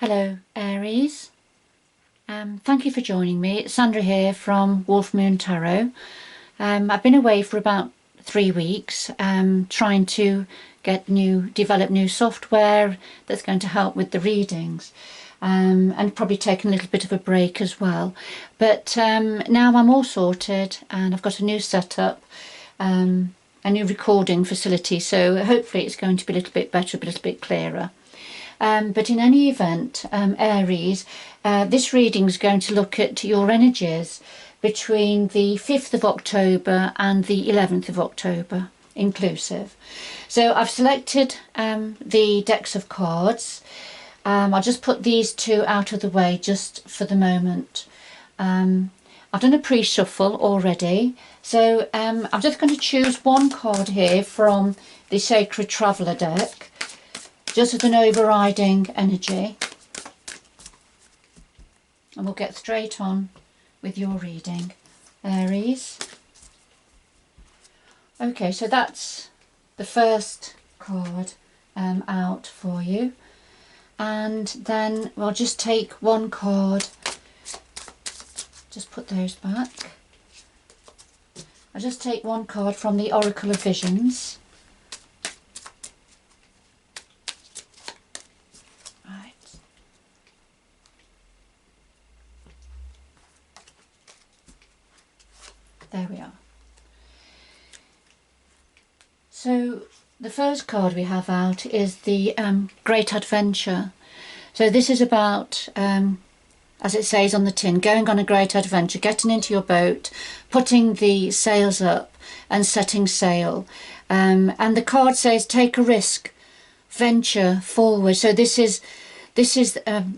Hello Aries, thank you for joining me. It's Sandra here from Wolf Moon Tarot. I've been away for about 3 weeks trying to develop new software that's going to help with the readings, and probably taking a little bit of a break as well. But now I'm all sorted and I've got a new setup, a new recording facility, so hopefully it's going to be a little bit better, a little bit clearer. But in any event, Aries, this reading is going to look at your energies between the 5th of October and the 11th of October inclusive. So I've selected the decks of cards. I'll just put these two out of the way just for the moment. I've done a pre-shuffle already, so I'm just going to choose one card here from the Sacred Traveller deck, just as an overriding energy, and we'll get straight on with your reading, Aries. Okay, so that's the first card out for you, and then we'll just take one card, just put those back. I'll just take one card from the Oracle of Visions. There we are. So the first card we have out is the Great Adventure. So this is about, as it says on the tin, going on a great adventure, getting into your boat, putting the sails up and setting sail. And the card says take a risk, venture forward. So this is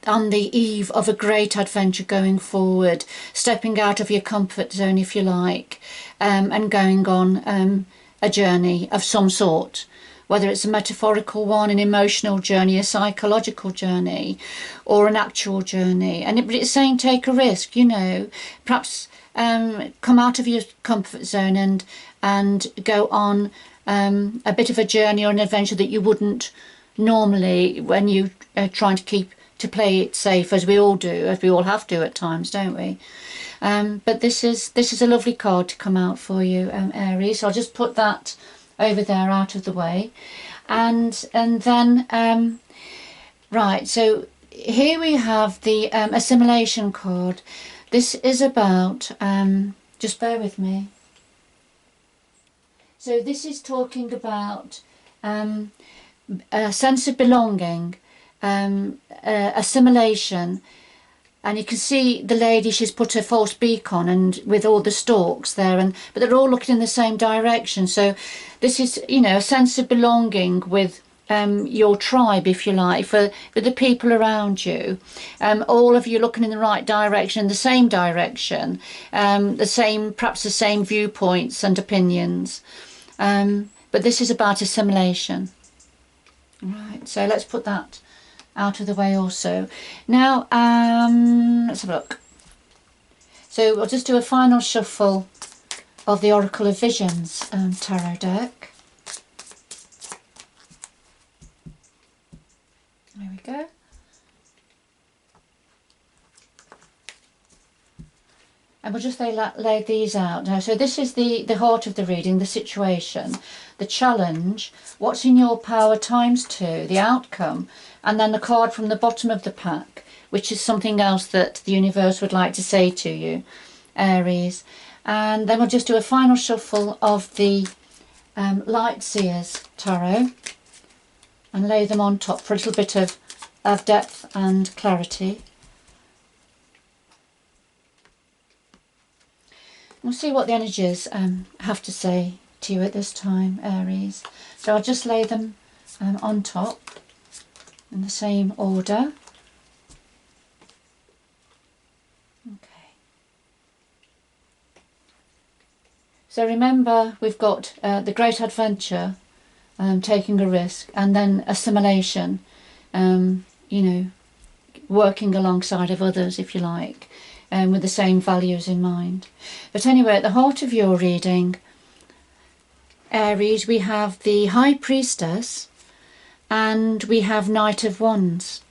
on the eve of a great adventure, going forward, stepping out of your comfort zone, if you like, and going on a journey of some sort, whether it's a metaphorical one, an emotional journey, a psychological journey, or an actual journey. And it's saying take a risk, you know, perhaps come out of your comfort zone and go on a bit of a journey or an adventure that you wouldn't normally when you trying to play it safe, as we all do, as we all have to at times, don't we? But this is a lovely card to come out for you, Aries. So I'll just put that over there out of the way, and then right. So here we have the assimilation card. This is about just bear with me. So this is talking about a sense of belonging, assimilation, and you can see the lady, she's put a false beak on, and with all the stalks there, but they're all looking in the same direction. So this is, you know, a sense of belonging with your tribe, if you like, for the people around you. All of you looking in the right direction, in the same direction, perhaps the same viewpoints and opinions. But this is about assimilation. Right, so let's put that out of the way also. Now, let's have a look. So we'll just do a final shuffle of the Oracle of Visions tarot deck. There we go. And we'll just lay these out now. So this is the heart of the reading, the situation, the challenge, what's in your power ×2, the outcome, and then the card from the bottom of the pack, which is something else that the universe would like to say to you, Aries. And then we'll just do a final shuffle of the Light Seers tarot and lay them on top for a little bit of depth and clarity. We'll see what the energies have to say to you at this time, Aries. So I'll just lay them on top in the same order. Okay. So remember, we've got the Great Adventure, taking a risk, and then assimilation, you know, working alongside of others, if you like, with the same values in mind. But anyway, at the heart of your reading, Aries, we have the High Priestess and we have Knight of Wands.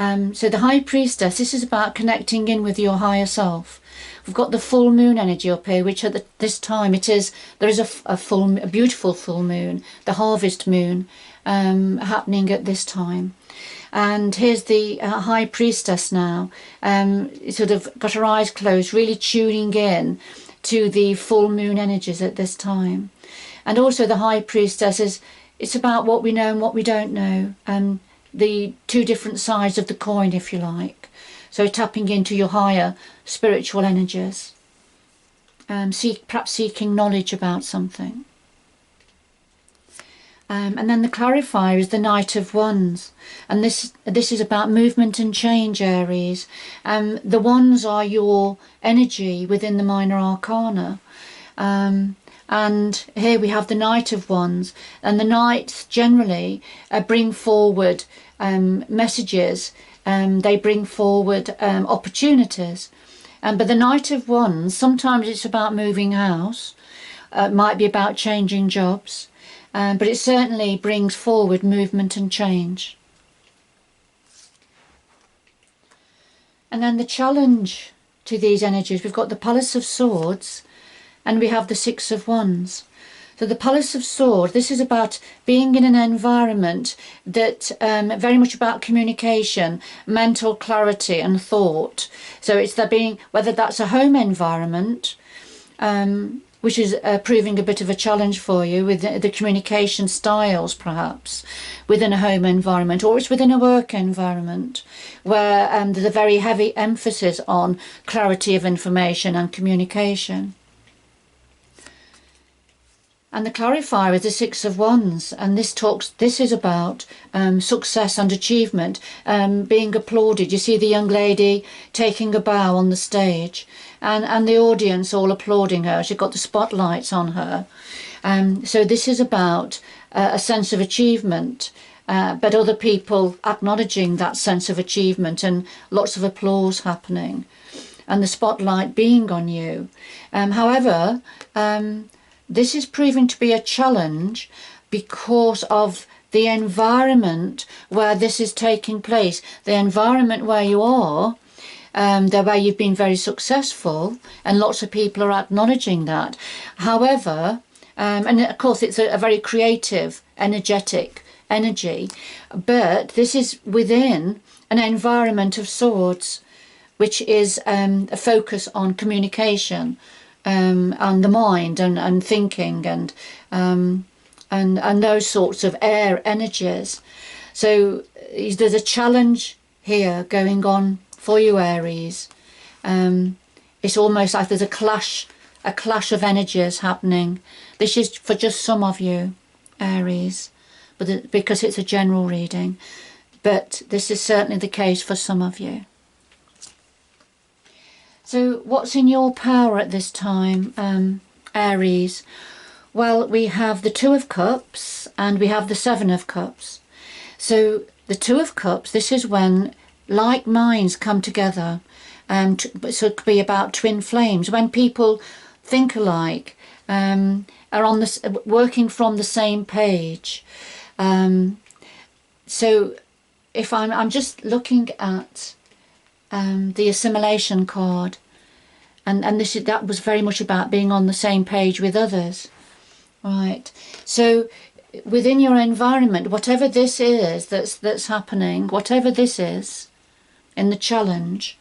So the High Priestess, this is about connecting in with your higher self. We've got the full moon energy up here, which at this time there is a beautiful full moon, the harvest moon, happening at this time. And here's the High Priestess now, sort of got her eyes closed, really tuning in to the full moon energies at this time. And also the High Priestess it's about what we know and what we don't know, the two different sides of the coin, if you like. So tapping into your higher spiritual energies, perhaps seeking knowledge about something. And then the clarifier is the Knight of Wands, and this is about movement and change, Aries. The wands are your energy within the minor arcana. And here we have the Knight of Wands, and the Knights generally bring forward messages, they bring forward opportunities. But the Knight of Wands, sometimes it's about moving house, it might be about changing jobs, but it certainly brings forward movement and change. And then the challenge to these energies, we've got the Palace of Swords, and we have the Six of Wands. So the Palace of Swords, this is about being in an environment that very much about communication, mental clarity and thought. So it's whether that's a home environment, which is proving a bit of a challenge for you with the communication styles perhaps within a home environment, or it's within a work environment where there's a very heavy emphasis on clarity of information and communication. And the clarifier is the Six of Wands, and this is about success and achievement, being applauded. You see the young lady taking a bow on the stage, and the audience all applauding her. She's got the spotlights on her. So this is about a sense of achievement, but other people acknowledging that sense of achievement and lots of applause happening, and the spotlight being on you. However, this is proving to be a challenge because of the environment where this is taking place, the environment where you are, where you've been very successful, and lots of people are acknowledging that. However, and of course it's a very creative, energetic energy, but this is within an environment of swords, which is a focus on communication, and the mind and thinking and those sorts of air energies. So there's a challenge here going on for you, Aries. It's almost like there's a clash of energies happening. This is for just some of you, Aries, but because it's a general reading, but this is certainly the case for some of you. So what's in your power at this time, Aries? Well, we have the Two of Cups and we have the Seven of Cups. So the Two of Cups, this is when like minds come together. So it could be about twin flames. When people think alike, are working from the same page. So if I'm just looking at the assimilation card, and that was very much about being on the same page with others, right? So within your environment, whatever this is that's happening, whatever this is in the challenge,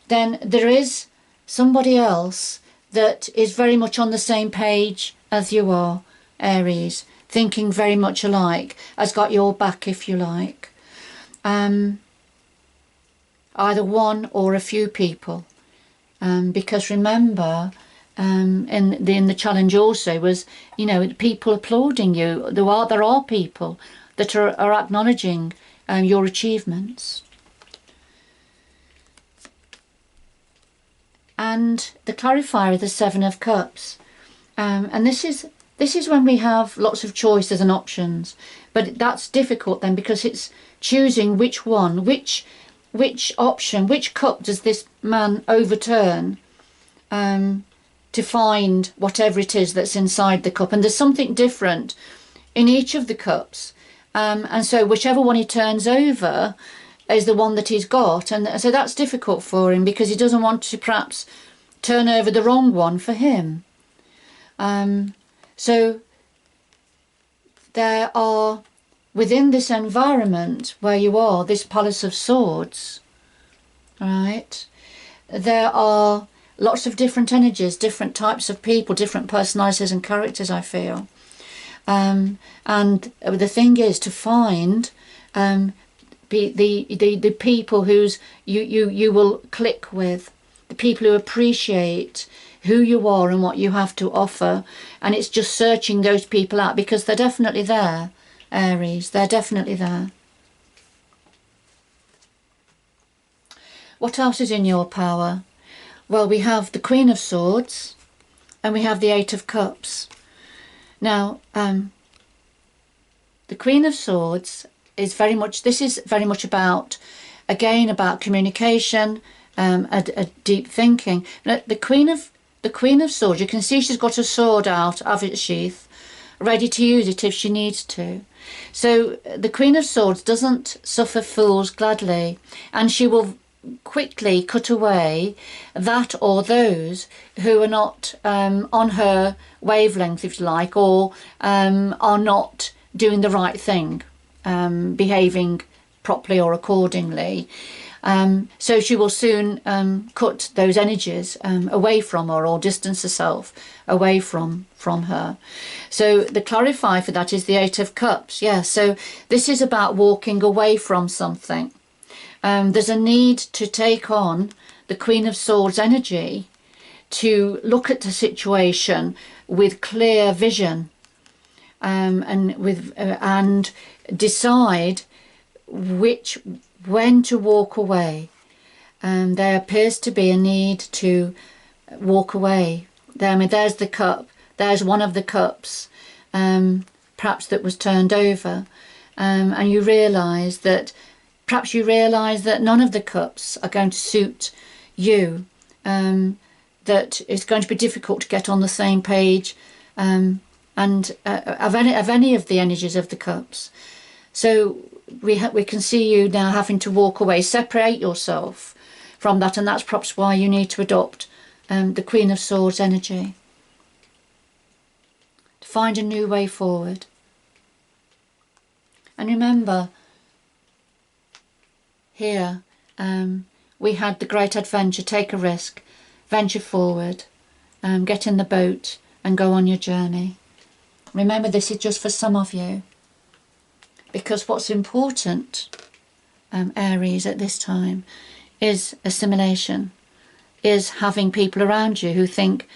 then there is somebody else that is very much on the same page as you are, Aries, thinking very much alike, has got your back, if you like. Either one or a few people, because remember, in the challenge also was, people applauding you. There are people that are acknowledging your achievements. And the clarifier is the Seven of Cups, and this is when we have lots of choices and options, but that's difficult then because it's choosing which one, which option, which cup does this man overturn to find whatever it is that's inside the cup. And there's something different in each of the cups, and so whichever one he turns over, is the one that he's got, and so that's difficult for him because he doesn't want to perhaps turn over the wrong one for him. So there are, within this environment where you are, this Palace of Swords, right, there are lots of different energies, different types of people, different personalities and characters, I feel. And the thing is to find the people whose you will click with, the people who appreciate who you are and what you have to offer. And it's just searching those people out, because they're definitely there, Aries, they're definitely there. What else is in your power? Well, we have the Queen of Swords and we have the Eight of Cups. Now, the Queen of Swords is very much, this is very much about, again, about communication, a deep thinking. Now, the Queen of Swords, you can see she's got a sword out of its sheath, ready to use it if she needs to. So the Queen of Swords doesn't suffer fools gladly, and she will quickly cut away that or those who are not on her wavelength, if you like, or are not doing the right thing, behaving properly or accordingly. So she will soon cut those energies away from her, or distance herself away from her. So the clarifier for that is the Eight of Cups. Yeah, so this is about walking away from something. There's a need to take on the Queen of Swords energy, to look at the situation with clear vision, and decide when to walk away. There appears to be a need to walk away. I mean, there's the cup. There's one of the cups, perhaps that was turned over, and you realise that. Perhaps you realise that none of the cups are going to suit you, that it's going to be difficult to get on the same page, and of any of the energies of the cups. So we can see you now having to walk away, separate yourself from that, and that's perhaps why you need to adopt the Queen of Swords energy, to find a new way forward. And remember, here we had the great adventure. Take a risk, venture forward, get in the boat and go on your journey. Remember, this is just for some of you, because what's important, Aries, at this time is assimilation, is having people around you who think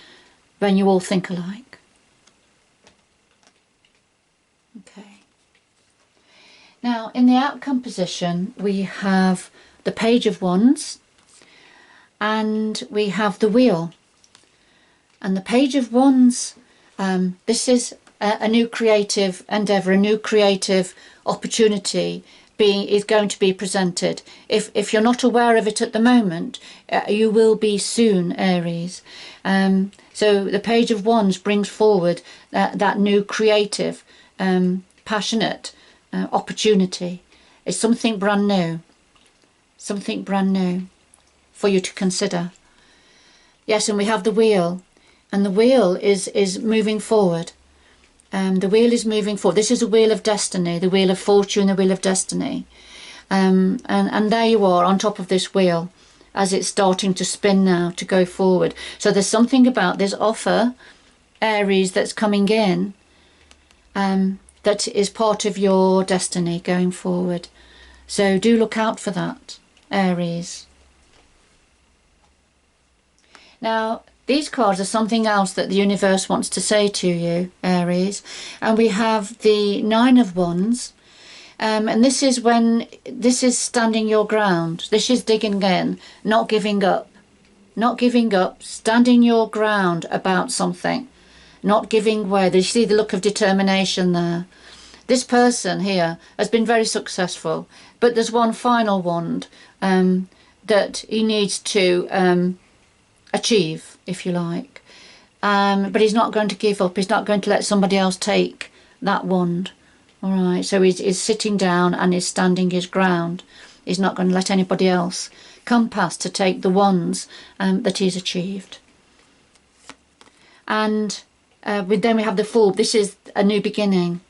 when you all think alike. Okay. Now, in the outcome position, we have the Page of Wands and we have the Wheel. And the Page of Wands, this is a new creative endeavour, a new creative opportunity is going to be presented. If you're not aware of it at the moment, you will be soon, Aries. So the Page of Wands brings forward that new creative, passionate opportunity. It's something brand new for you to consider. Yes, and we have the Wheel, and the Wheel is moving forward. The Wheel is moving forward. This is a Wheel of Destiny, the Wheel of Fortune, the Wheel of Destiny. And there you are on top of this wheel as it's starting to spin now to go forward. So there's something about this offer, Aries, that's coming in, that is part of your destiny going forward. So do look out for that, Aries. Now, these cards are something else that the universe wants to say to you, Aries. And we have the Nine of Wands. And this is standing your ground. This is digging in, not giving up. Not giving up, standing your ground about something. Not giving way. You see the look of determination there. This person here has been very successful. But there's one final wand that he needs to achieve, if you like. But he's not going to give up. He's not going to let somebody else take that wand. All right, so he's sitting down and he's standing his ground. He's not going to let anybody else come past to take the ones that he's achieved. And then we have the Fool. This is a new beginning.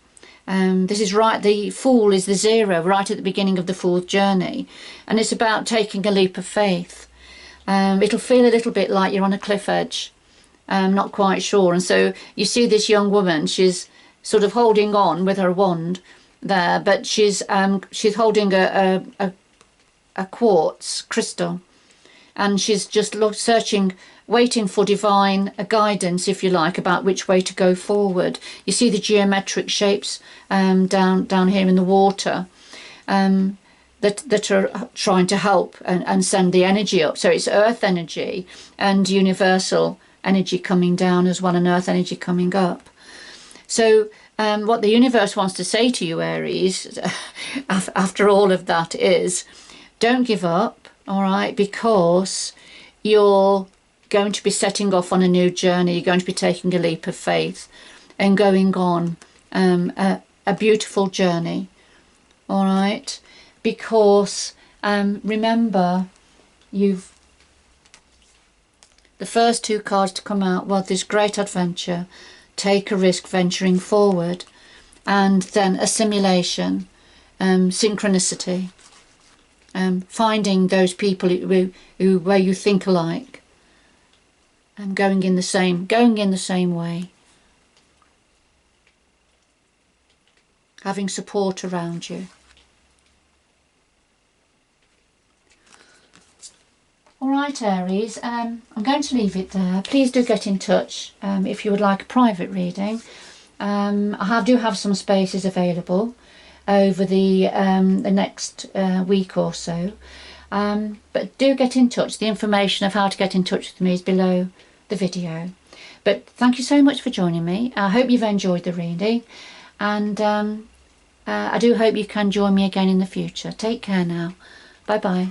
This is right, the Fool is the 0 right at the beginning of the Fool's journey, and it's about taking a leap of faith. It'll feel a little bit like you're on a cliff edge, not quite sure, and so you see this young woman, she's sort of holding on with her wand there, but she's holding a quartz crystal, and she's just searching, waiting for divine guidance, if you like, about which way to go forward. You see the geometric shapes down here in the water that are trying to help and send the energy up. So it's earth energy and universal energy coming down as well, and earth energy coming up. So what the universe wants to say to you, Aries, after all of that, is don't give up, all right, because you're going to be setting off on a new journey. You're going to be taking a leap of faith and going on a beautiful journey, all right, because remember, the first 2 cards to come out, well, this great adventure, take a risk venturing forward, and then assimilation, synchronicity, finding those people who where you think alike, and going in the same way, having support around you. All right, Aries, I'm going to leave it there. Please do get in touch if you would like a private reading. I do have some spaces available over the next week or so. But do get in touch. The information of how to get in touch with me is below the video. But thank you so much for joining me. I hope you've enjoyed the reading, and I do hope you can join me again in the future. Take care now. Bye bye.